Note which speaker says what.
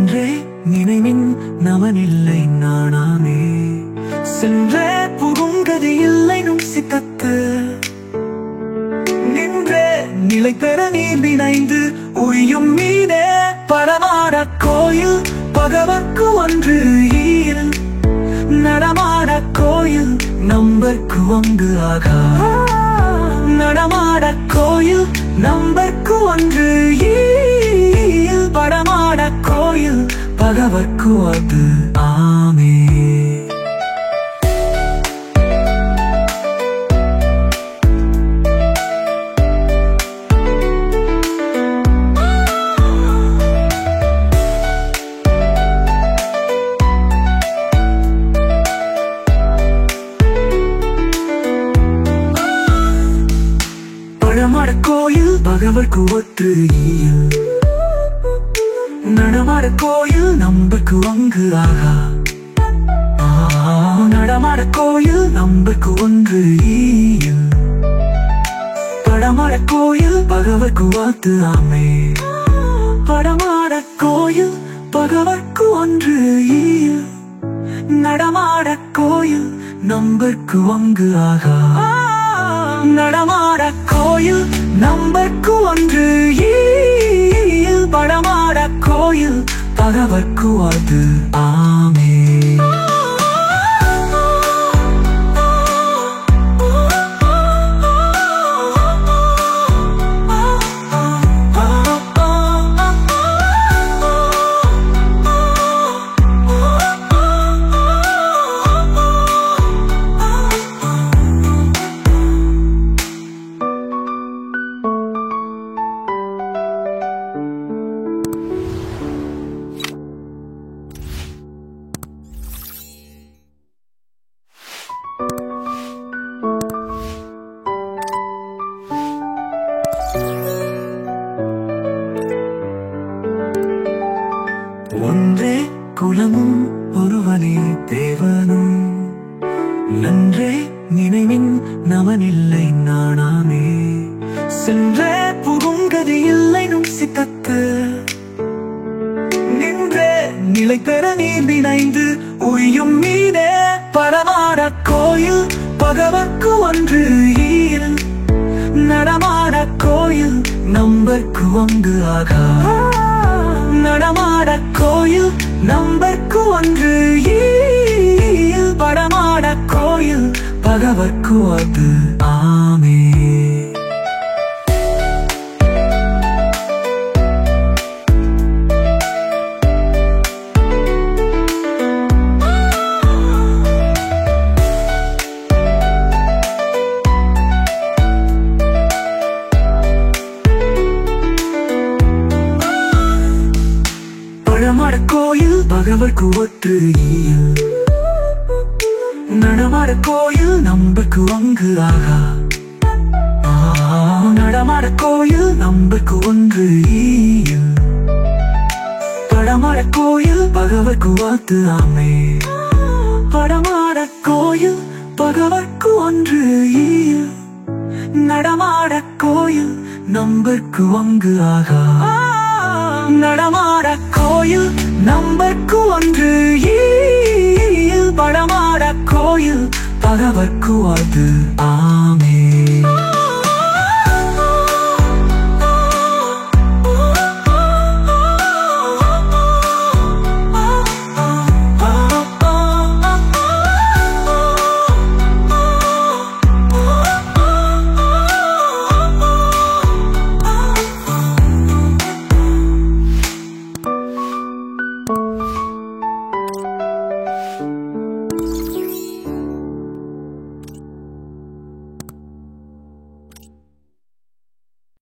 Speaker 1: நின்றே நினைவின் நமனில்லை நானாமே சென்றே புகுங்கதி இல்லை நும் சித்தத்து நின்றே நிலை பெற நீர் நினைந்து உயும் மீனே பரமாட கோயில் பகவர்க்கு ஒன்று ஈல் நடமாட கோயில் நம்பர்க்கு ஒன்று ஆகா நடமாட கோயில் நம்பர்க்கு ஒன்று ஈல் பரமாட கோயில் பகவர்க்கு அது ஆமே நடமாட கோயில் பகவர்க்கு ஒற்று ஈல் நடமாட கோயில் நம்பர்க்கு அங்கு ஆகா நடமாட கோயில் நம்பர்க்கு ஒன்று ஈல் படமாட கோயில் பகவர்க்கு வாத்து ஆமே படமாட கோயில் பகவர்க்கு ஒன்று ஈல் நடமாட கோயில் நம்பர்க்கு அங்கு ஆகா நடமாட கோயில் நம்பர்க்கு ஒன்று ஈல் படமாட கோயில் பகவர்க்கு அது ஆமே ஒன்றே குலமும் ஒருவனே தேவனும் நன்றே நினைவின் நமனில்லை நானாமே சென்றே புகுங்கதி இல்லை நும் சித்தத்து நின்றே நிலை பெற நீர் நினைந்து உயும் மீனே பரமாட கோயில் பகவர்க்கு ஒன்று ஈல் நடமாட கோயில் நம்பர்க்கு ஒன்று ஆகா நடமாட கோயில் நம்பர்க்கு ஒன்று ஈல் படமாட கோயில் பகவர்க்கு அது ஆமே நடமாட கோயில் பகவர்க்கு ஒற்று ஈல் நடமாட கோயில் நம்பர்க்கு அங்கு ஆகா நடமாட கோயில் நம்பர்க்கு ஒன்று ஈல் படமாட கோயில் பகவர்க்கு வாத்து ஆமே படமாட கோயில் பகவர்க்கு ஒன்று ஈல் நடமாட கோயில் நம்பர்க்கு அங்கு ஆகா நடமாட கோயில் நம்பர்க்கு ஒன்று ஈல் படமாட கோயில் பகவர்க்கு அது ஆமே